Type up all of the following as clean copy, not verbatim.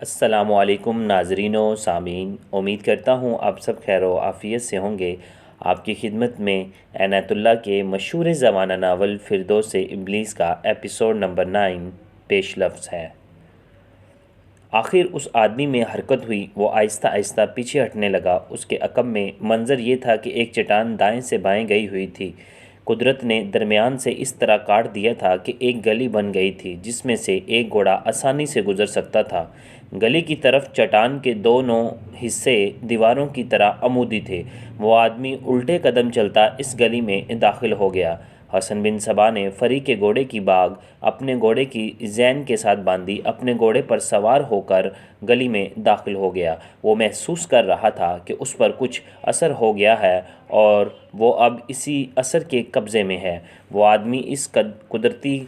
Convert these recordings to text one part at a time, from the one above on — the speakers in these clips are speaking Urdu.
السلام علیکم ناظرین و سامعین، امید کرتا ہوں آپ سب خیر و عافیت سے ہوں گے۔ آپ کی خدمت میں عنایت اللہ کے مشہور زمانہ ناول فردوس ابلیس کا ایپیسوڈ نمبر 9 پیش لفظ ہے۔ آخر اس آدمی میں حرکت ہوئی، وہ آہستہ آہستہ پیچھے ہٹنے لگا۔ اس کے عقب میں منظر یہ تھا کہ ایک چٹان دائیں سے بائیں گئی ہوئی تھی۔ قدرت نے درمیان سے اس طرح کاٹ دیا تھا کہ ایک گلی بن گئی تھی جس میں سے ایک گھوڑا آسانی سے گزر سکتا تھا۔ گلی کی طرف چٹان کے دونوں حصے دیواروں کی طرح عمودی تھے۔ وہ آدمی الٹے قدم چلتا اس گلی میں داخل ہو گیا۔ حسن بن صبا نے فری کے گھوڑے کی باگ اپنے گھوڑے کی زین کے ساتھ باندھی، اپنے گھوڑے پر سوار ہو کر گلی میں داخل ہو گیا۔ وہ محسوس کر رہا تھا کہ اس پر کچھ اثر ہو گیا ہے اور وہ اب اسی اثر کے قبضے میں ہے۔ وہ آدمی اس قدرتی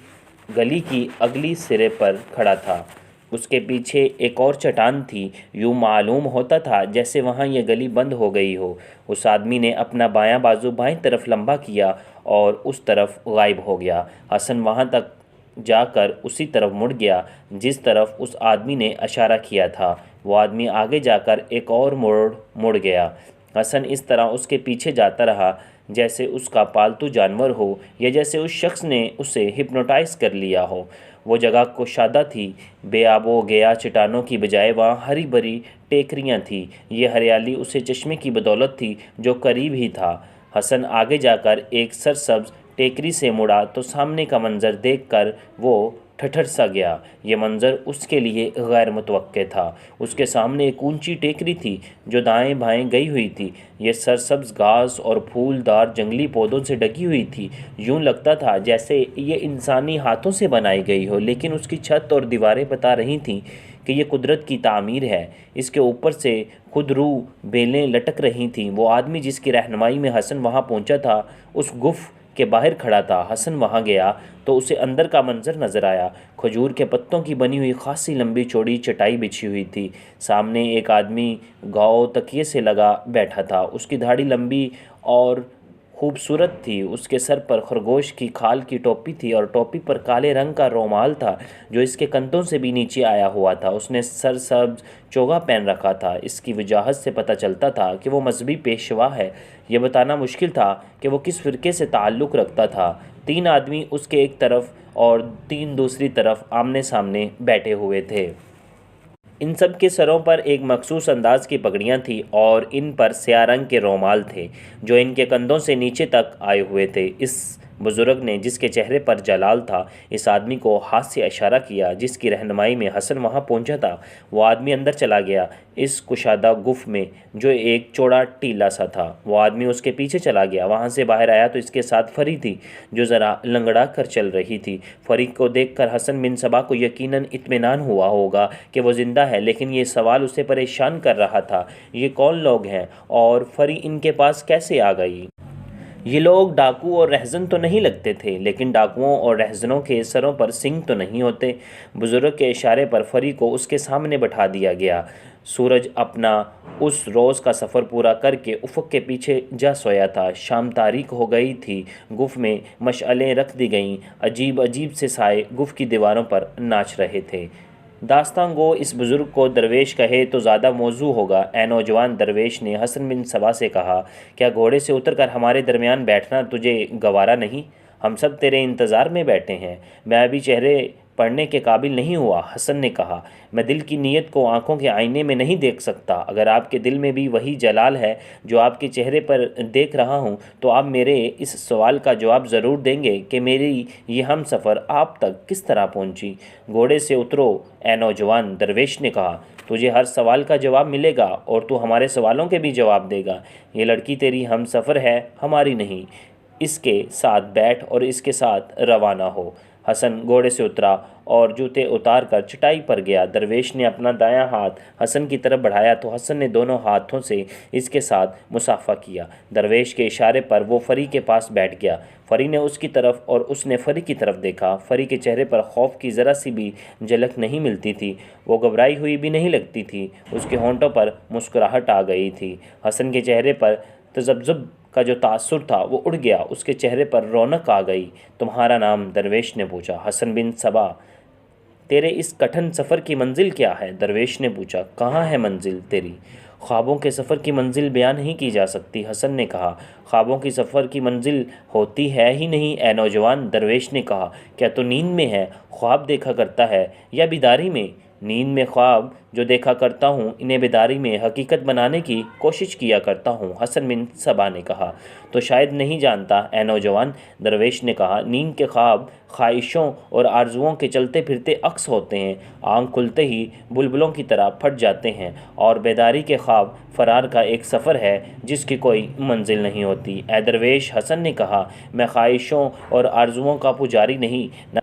گلی کی اگلی سرے پر کھڑا تھا۔ اس کے پیچھے ایک اور چٹان تھی۔ یوں معلوم ہوتا تھا جیسے وہاں یہ گلی بند ہو گئی ہو۔ اس آدمی نے اپنا بایاں بازو بائیں طرف لمبا کیا اور اس طرف غائب ہو گیا۔ حسن وہاں تک جا کر اسی طرف مڑ گیا جس طرف اس آدمی نے اشارہ کیا تھا۔ وہ آدمی آگے جا کر ایک اور مڑ گیا۔ حسن اس طرح اس کے پیچھے جاتا رہا جیسے اس کا پالتو جانور ہو یا جیسے اس شخص نے اسے ہپنوٹائز کر لیا ہو۔ وہ جگہ کشادہ تھی، بے آب و گیا چٹانوں کی بجائے وہاں ہری بھری ٹیکریاں تھیں۔ یہ ہریالی اسے چشمے کی بدولت تھی جو قریب ہی تھا۔ حسن آگے جا کر ایک سرسبز ٹیکری سے مڑا تو سامنے کا منظر دیکھ کر وہ ٹھٹر سا گیا۔ یہ منظر اس کے لیے غیر متوقع تھا۔ اس کے سامنے ایک اونچی ٹیکری تھی جو دائیں بائیں گئی ہوئی تھی۔ یہ سرسبز گھاس اور پھول دار جنگلی پودوں سے ڈھکی ہوئی تھی۔ یوں لگتا تھا جیسے یہ انسانی ہاتھوں سے بنائی گئی ہو، لیکن اس کی چھت اور دیواریں بتا رہی تھیں کہ یہ قدرت کی تعمیر ہے۔ اس کے اوپر سے خود رو بیلیں لٹک رہی تھیں۔ وہ آدمی جس کی رہنمائی میں حسن وہاں پہنچا تھا اس گف کے باہر کھڑا تھا۔ حسن وہاں گیا تو اسے اندر کا منظر نظر آیا۔ کھجور کے پتوں کی بنی ہوئی خاصی لمبی چوڑی چٹائی بچھی ہوئی تھی۔ سامنے ایک آدمی گھاؤ تکیے سے لگا بیٹھا تھا۔ اس کی داڑھی لمبی اور خوبصورت تھی۔ اس کے سر پر خرگوش کی کھال کی ٹوپی تھی اور ٹوپی پر کالے رنگ کا رومال تھا جو اس کے کندھوں سے بھی نیچے آیا ہوا تھا۔ اس نے سرسبز چوغا پہن رکھا تھا۔ اس کی وجاہت سے پتہ چلتا تھا کہ وہ مذہبی پیشوا ہے۔ یہ بتانا مشکل تھا کہ وہ کس فرقے سے تعلق رکھتا تھا۔ 3 آدمی اس کے ایک طرف اور 3 دوسری طرف آمنے سامنے بیٹھے ہوئے تھے۔ ان سب کے سروں پر ایک مخصوص انداز کی پگڑیاں تھیں اور ان پر سیاہ رنگ کے رومال تھے جو ان کے کندھوں سے نیچے تک آئے ہوئے تھے۔ اس بزرگ نے جس کے چہرے پر جلال تھا اس آدمی کو ہاتھ سے اشارہ کیا جس کی رہنمائی میں حسن وہاں پہنچا تھا۔ وہ آدمی اندر چلا گیا اس کشادہ گف میں جو ایک چوڑا ٹیلا سا تھا۔ وہ آدمی اس کے پیچھے چلا گیا۔ وہاں سے باہر آیا تو اس کے ساتھ فری تھی جو ذرا لنگڑا کر چل رہی تھی۔ فری کو دیکھ کر حسن بن صبا کو یقیناً اطمینان ہوا ہوگا کہ وہ زندہ ہے، لیکن یہ سوال اسے پریشان کر رہا تھا، یہ کون لوگ ہیں اور فری ان کے پاس کیسے آ گئی؟ یہ لوگ ڈاکو اور رہزن تو نہیں لگتے تھے، لیکن ڈاکوؤں اور رہزنوں کے سروں پر سنگ تو نہیں ہوتے۔ بزرگ کے اشارے پر فری کو اس کے سامنے بٹھا دیا گیا۔ سورج اپنا اس روز کا سفر پورا کر کے افق کے پیچھے جا سویا تھا۔ شام تاریک ہو گئی تھی۔ گف میں مشعلیں رکھ دی گئیں۔ عجیب عجیب سے سائے گف کی دیواروں پر ناچ رہے تھے۔ داستان گو اس بزرگ کو درویش کہے تو زیادہ موزوں ہوگا۔ اے نوجوان درویش نے حسن بن صبا سے کہا، کیا گھوڑے سے اتر کر ہمارے درمیان بیٹھنا تجھے گوارا نہیں؟ ہم سب تیرے انتظار میں بیٹھے ہیں۔ میں ابھی چہرے پڑھنے کے قابل نہیں ہوا۔ حسن نے کہا، میں دل کی نیت کو آنکھوں کے آئینے میں نہیں دیکھ سکتا۔ اگر آپ کے دل میں بھی وہی جلال ہے جو آپ کے چہرے پر دیکھ رہا ہوں تو آپ میرے اس سوال کا جواب ضرور دیں گے کہ میری یہ ہم سفر آپ تک کس طرح پہنچی۔ گھوڑے سے اترو اے نوجوان درویش نے کہا، تجھے ہر سوال کا جواب ملے گا اور تو ہمارے سوالوں کے بھی جواب دے گا۔ یہ لڑکی تیری ہم سفر ہے، ہماری نہیں۔ اس کے ساتھ بیٹھ اور اس کے ساتھ روانہ ہو۔ حسن گھوڑے سے اترا اور جوتے اتار کر چٹائی پر گیا۔ درویش نے اپنا دایاں ہاتھ حسن کی طرف بڑھایا تو حسن نے دونوں ہاتھوں سے اس کے ساتھ مصافحہ کیا۔ درویش کے اشارے پر وہ فری کے پاس بیٹھ گیا۔ فری نے اس کی طرف اور اس نے فری کی طرف دیکھا۔ فری کے چہرے پر خوف کی ذرا سی بھی جھلک نہیں ملتی تھی۔ وہ گھبرائی ہوئی بھی نہیں لگتی تھی۔ اس کے ہونٹوں پر مسکراہٹ آ گئی تھی۔ حسن کے چہرے پر تذبذب کا جو تاثر تھا وہ اڑ گیا۔ اس کے چہرے پر رونق آ گئی۔ تمہارا نام؟ درویش نے پوچھا۔ حسن بن صبا تیرے اس کٹھن سفر کی منزل کیا ہے؟ درویش نے پوچھا۔ کہاں ہے منزل تیری؟ خوابوں کے سفر کی منزل بیان نہیں کی جا سکتی، حسن نے کہا۔ خوابوں کی سفر کی منزل ہوتی ہے ہی نہیں اے نوجوان، درویش نے کہا۔ کیا تو نیند میں ہے، خواب دیکھا کرتا ہے، یا بیداری میں؟ نیند میں خواب جو دیکھا کرتا ہوں انہیں بیداری میں حقیقت بنانے کی کوشش کیا کرتا ہوں، حسن بن صبا نے کہا۔ تو شاید نہیں جانتا اے نوجوان، درویش نے کہا، نیند کے خواب خواہشوں اور آرزوؤں کے چلتے پھرتے عکس ہوتے ہیں، آنکھ کھلتے ہی بلبلوں کی طرح پھٹ جاتے ہیں، اور بیداری کے خواب فرار کا ایک سفر ہے جس کی کوئی منزل نہیں ہوتی۔ اے درویش، حسن نے کہا، میں خواہشوں اور آرزوؤں کا پجاری نہیں،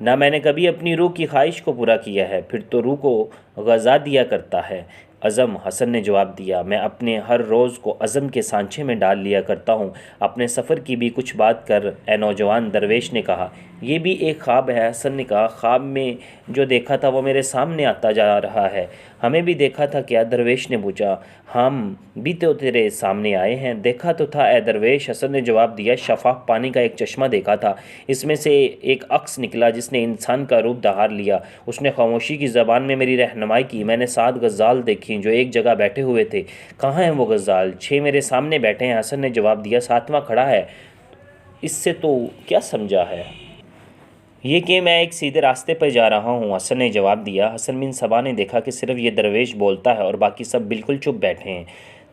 نہ میں نے کبھی اپنی روح کی خواہش کو پورا کیا ہے، پھر تو روح کو غذا دیا کرتا ہے۔ عزم، حسن نے جواب دیا، میں اپنے ہر روز کو عزم کے سانچے میں ڈال لیا کرتا ہوں۔ اپنے سفر کی بھی کچھ بات کر اے نوجوان، درویش نے کہا۔ یہ بھی ایک خواب ہے، حسن نے کہا۔ خواب میں جو دیکھا تھا وہ میرے سامنے آتا جا رہا ہے۔ ہمیں بھی دیکھا تھا کیا؟ درویش نے پوچھا۔ ہم بھی تو تیرے سامنے آئے ہیں۔ دیکھا تو تھا اے درویش، حسن نے جواب دیا۔ شفاف پانی کا ایک چشمہ دیکھا تھا، اس میں سے ایک عکس نکلا جس نے انسان کا روپ دھار لیا۔ اس نے خاموشی کی زبان میں میری رہنمائی کی۔ میں نے 7 غزال دیکھی جو ایک جگہ بیٹھے ہوئے تھے۔ کہاں ہیں وہ غزال؟ 6 میرے سامنے بیٹھے ہیں، حسن نے جواب دیا۔ 7واں کھڑا ہے۔ اس سے تو کیا سمجھا ہے؟ یہ کہ میں ایک سیدھے راستے پر جا رہا ہوں، حسن نے جواب دیا۔ حسن بن صبا نے دیکھا کہ صرف یہ درویش بولتا ہے اور باقی سب بالکل چپ بیٹھے ہیں۔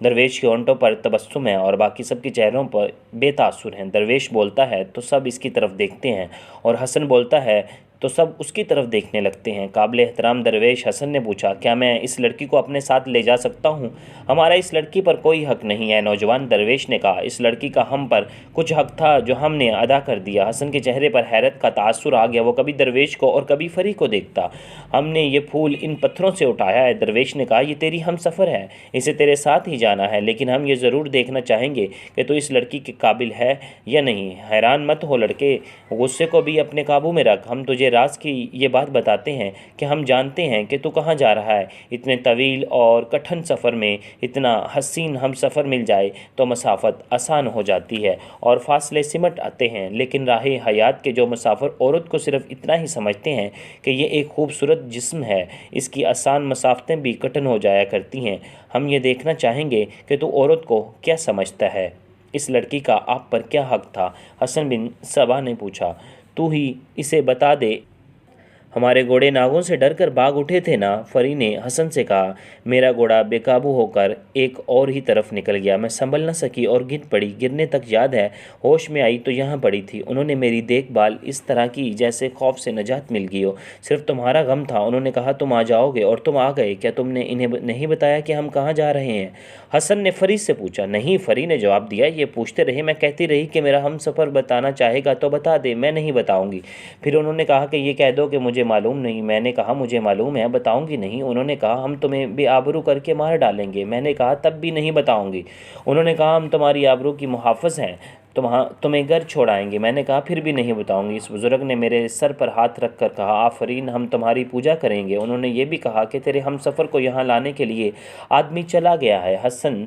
درویش کے ہونٹوں پر تبسم ہے اور باقی سب کے چہروں پر بے تاثر ہیں۔ درویش بولتا ہے تو سب اس کی طرف دیکھتے ہیں، اور حسن بولتا ہے تو سب اس کی طرف دیکھنے لگتے ہیں۔ قابل احترام درویش، حسن نے پوچھا، کیا میں اس لڑکی کو اپنے ساتھ لے جا سکتا ہوں؟ ہمارا اس لڑکی پر کوئی حق نہیں ہے نوجوان، درویش نے کہا۔ اس لڑکی کا ہم پر کچھ حق تھا جو ہم نے ادا کر دیا۔ حسن کے چہرے پر حیرت کا تاثر آ گیا، وہ کبھی درویش کو اور کبھی فری کو دیکھتا۔ ہم نے یہ پھول ان پتھروں سے اٹھایا ہے، درویش نے کہا۔ یہ تیری ہم سفر ہے، اسے تیرے ساتھ ہی جانا ہے، لیکن ہم یہ ضرور دیکھنا چاہیں گے کہ تو اس لڑکی کے قابل ہے یا نہیں۔ حیران مت ہو لڑکے، غصے کو بھی اپنے قابو میں رکھ۔ ہم تجھے راز کی یہ بات بتاتے ہیں کہ ہم جانتے ہیں کہ تو کہاں جا رہا ہے۔ اتنے طویل اور کٹھن سفر میں اتنا حسین ہم سفر مل جائے تو مسافت آسان ہو جاتی ہے اور فاصلے سمٹ آتے ہیں، لیکن راہ حیات کے جو مسافر عورت کو صرف اتنا ہی سمجھتے ہیں کہ یہ ایک خوبصورت جسم ہے، اس کی آسان مسافتیں بھی کٹھن ہو جایا کرتی ہیں۔ ہم یہ دیکھنا چاہیں گے کہ تو عورت کو کیا سمجھتا ہے، اس لڑکی کا آپ پر کیا حق تھا؟ حسن بن صبا نے پوچھا۔ تو ہی اسے بتا دے۔ ہمارے گھوڑے ناگوں سے ڈر کر بھاگ اٹھے تھے نا، فری نے حسن سے کہا۔ میرا گھوڑا بے قابو ہو کر ایک اور ہی طرف نکل گیا، میں سنبھل نہ سکی اور گر پڑی، گرنے تک یاد ہے، ہوش میں آئی تو یہاں پڑی تھی۔ انہوں نے میری دیکھ بھال اس طرح کی جیسے خوف سے نجات مل گئی ہو، صرف تمہارا غم تھا۔ انہوں نے کہا تم آ جاؤ گے اور تم آ گئے، کیا تم نے انہیں نہیں بتایا کہ ہم کہاں جا رہے ہیں؟ حسن نے فری سے پوچھا۔ نہیں، فری نے جواب دیا، یہ پوچھتے رہے، میں کہتی رہی کہ میرا ہم سفر بتانا چاہے گا تو بتا دے، میں نہیں بتاؤں گی۔ پھر انہوں نے کہا کہ یہ کہہ دو کہ مجھے معلوم نہیں۔ میں نے کہا مجھے معلوم ہے، بتاؤں گی نہیں۔ انہوں نے کہا ہم تمہیں بے آبرو کر کے مار ڈالیں گے۔ میں نے کہا تب بھی نہیں بتاؤں گی۔ انہوں نے کہا ہم تمہاری آبرو کی محافظ ہیں، تمہیں گھر چھوڑائیں گے۔ میں نے کہا پھر بھی نہیں بتاؤں گی۔ اس بزرگ نے میرے سر پر ہاتھ رکھ کر کہا آفرین، ہم تمہاری پوجا کریں گے۔ انہوں نے یہ بھی کہا کہ تیرے ہم سفر کو یہاں لانے کے لیے آدمی چلا گیا ہے، حسن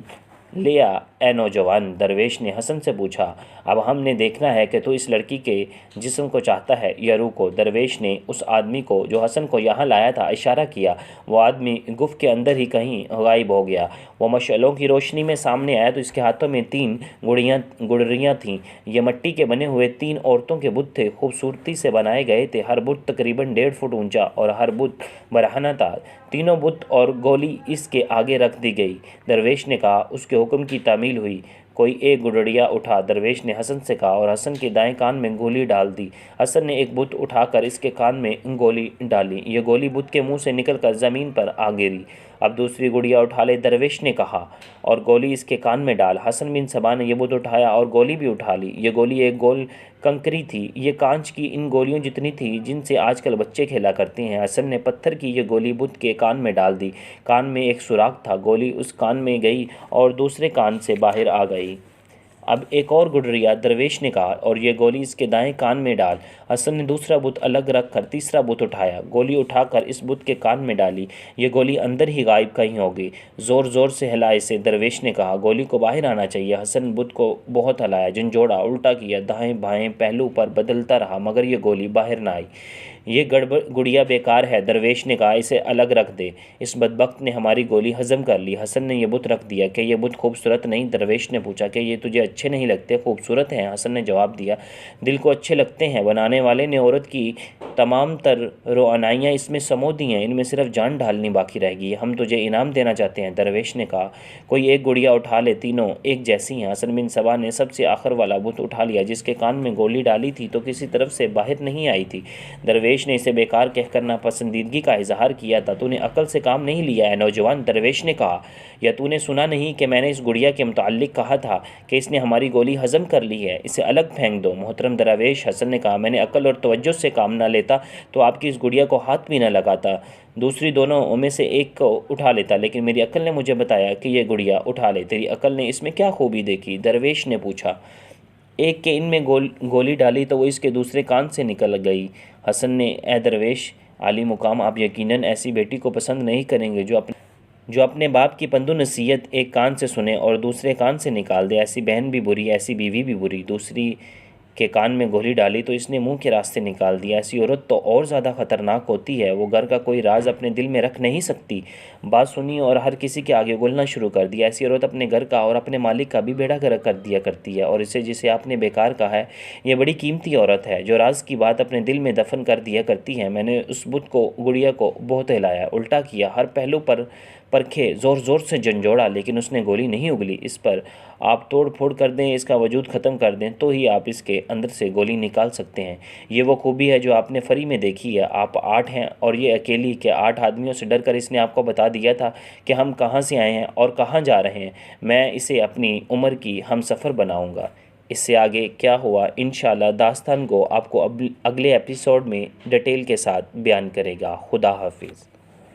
لیا اے نوجوان، درویش نے حسن سے پوچھا۔ اب ہم نے دیکھنا ہے کہ تو اس لڑکی کے جسم کو چاہتا ہے یا روح کو۔ درویش نے اس آدمی کو جو حسن کو یہاں لایا تھا اشارہ کیا، وہ آدمی گفت کے اندر ہی کہیں غائب ہو گیا۔ وہ مشعلوں کی روشنی میں سامنے آیا تو اس کے ہاتھوں میں 3 گڑریاں تھیں، یہ مٹی کے بنے ہوئے 3 عورتوں کے بت تھے، خوبصورتی سے بنائے گئے تھے، ہر بت تقریباً 1.5 فٹ اونچا اور ہر بت برہنہ تھا۔ تینوں بت اور گولی اس کے آگے رکھ دی گئی۔ درویش نے کہا اس کے حکم کی تعمیل ہوئی۔ کوئی ایک گڈڑیا اٹھا، درویش نے حسن سے کہا، اور حسن کے دائیں کان میں گولی ڈال دی۔ حسن نے ایک بت اٹھا کر اس کے کان میں گولی ڈالی، یہ گولی بت کے منہ سے نکل کر زمین پر آ گری۔ اب دوسری گڑیا اٹھا لے، درویش نے کہا، اور گولی اس کے کان میں ڈال۔ حسن بن صبا نے یہ بت اٹھایا اور گولی بھی اٹھا لی۔ یہ گولی ایک گول کنکری تھی، یہ کانچ کی ان گولیوں جتنی تھی جن سے آج کل بچے کھیلا کرتے ہیں۔ حسن نے پتھر کی یہ گولی بت کے کان میں ڈال دی، کان میں ایک سوراخ تھا، گولی اس کان میں گئی اور دوسرے کان سے باہر آ گئی۔ اب ایک اور گڈریا، درویش نے کہا، اور یہ گولی اس کے دائیں کان میں ڈال۔ حسن نے دوسرا بت الگ رکھ کر تیسرا بت اٹھایا، گولی اٹھا کر اس بت کے کان میں ڈالی، یہ گولی اندر ہی غائب کہیں ہو گئی۔ زور زور سے ہلا اسے، درویش نے کہا، گولی کو باہر آنا چاہیے۔ حسن بت کو بہت ہلایا، جھنجھوڑا، الٹا کیا، دائیں بائیں پہلو پر بدلتا رہا، مگر یہ گولی باہر نہ آئی۔ یہ گڑیا بیکار ہے، درویش نے کہا، اسے الگ رکھ دے، اس بدبخت نے ہماری گولی ہضم کر لی۔ حسن نے یہ بت رکھ دیا۔ کہ یہ بت خوبصورت نہیں؟ درویش نے پوچھا۔ کہ یہ تجھے اچھے نہیں لگتے؟ خوبصورت ہیں، حسن نے جواب دیا، دل کو اچھے لگتے ہیں۔ بنانے والے نے عورت کی تمام تر روعنائیاں اس میں سمو دی ہیں، ان میں صرف جان ڈھالنی باقی رہ گئی ہے، ہم تجھے انعام دینا چاہتے ہیں۔ درویش نے کہا، کوئی ایک گڑیا اٹھا لے، تینوں ایک جیسی ہیں۔ حسن بن صبا نے سب سے آخر والا بت اٹھا لیا، جس کے کان میں گولی ڈالی تھی تو کسی طرف سے باہر نہیں آئی تھی۔ درویش نے اسے بیکار کہہ کر ناپسندیدگی کا اظہار کیا تھا۔ تو نے عقل سے کام نہیں لیا ہے نوجوان، درویش نے کہا، یا تو نے سنا نہیں کہ میں نے اس گڑیا کے متعلق کہا تھا کہ اس نے ہماری گولی ہضم کر لی ہے، اسے الگ پھینک دو۔ محترم درویش، حسن نے کہا، میں نے عقل اور توجہ سے کام نہ لیتا تو آپ کی اس گڑیا کو ہاتھ بھی نہ لگاتا، دوسری دونوں میں سے ایک کو اٹھا لیتا، لیکن میری عقل نے مجھے بتایا کہ یہ گڑیا اٹھا لے۔ تیری عقل نے اس میں کیا خوبی دیکھی؟ درویش نے پوچھا۔ ایک کے ان میں گولی ڈالی تو وہ اس کے دوسرے کان سے نکل گئی۔ حسن نے، اے درویش عالی مقام، آپ یقیناً ایسی بیٹی کو پسند نہیں کریں گے جو اپنے باپ کی پند و نصیحت ایک کان سے سنے اور دوسرے کان سے نکال دے۔ ایسی بہن بھی بری، ایسی بیوی بھی بری۔ دوسری کے کان میں گولی ڈالی تو اس نے منہ کے راستے نکال دیا۔ ایسی عورت تو اور زیادہ خطرناک ہوتی ہے، وہ گھر کا کوئی راز اپنے دل میں رکھ نہیں سکتی، بات سنی اور ہر کسی کے آگے گلنا شروع کر دیا۔ ایسی عورت اپنے گھر کا اور اپنے مالک کا بھی بیڑا گرک کر دیا کرتی ہے، اور جسے آپ نے بیکار کہا ہے، یہ بڑی قیمتی عورت ہے جو راز کی بات اپنے دل میں دفن کر دیا کرتی ہے۔ میں نے اس بت کو، گڑیا کو بہت ہلایا، الٹا کیا، ہر پہلو پر پرکھے، زور زور سے جھنجھوڑا، لیکن اس نے گولی نہیں اگلی۔ اس پر آپ توڑ پھوڑ کر دیں، اس کا وجود ختم کر دیں تو ہی آپ اس کے اندر سے گولی نکال سکتے ہیں۔ یہ وہ خوبی ہے جو آپ نے فری میں دیکھی ہے۔ آپ 8 ہیں اور یہ اکیلی، کہ 8 آدمیوں سے ڈر کر اس نے آپ کو بتا دیا تھا کہ ہم کہاں سے آئے ہیں اور کہاں جا رہے ہیں۔ میں اسے اپنی عمر کی ہم سفر بناؤں گا۔ اس سے آگے کیا ہوا انشاءاللہ داستان گو آپ کو اگلے ایپیسوڈ میں ڈیٹیل کے ساتھ بیان کرے گا۔ خدا حافظ۔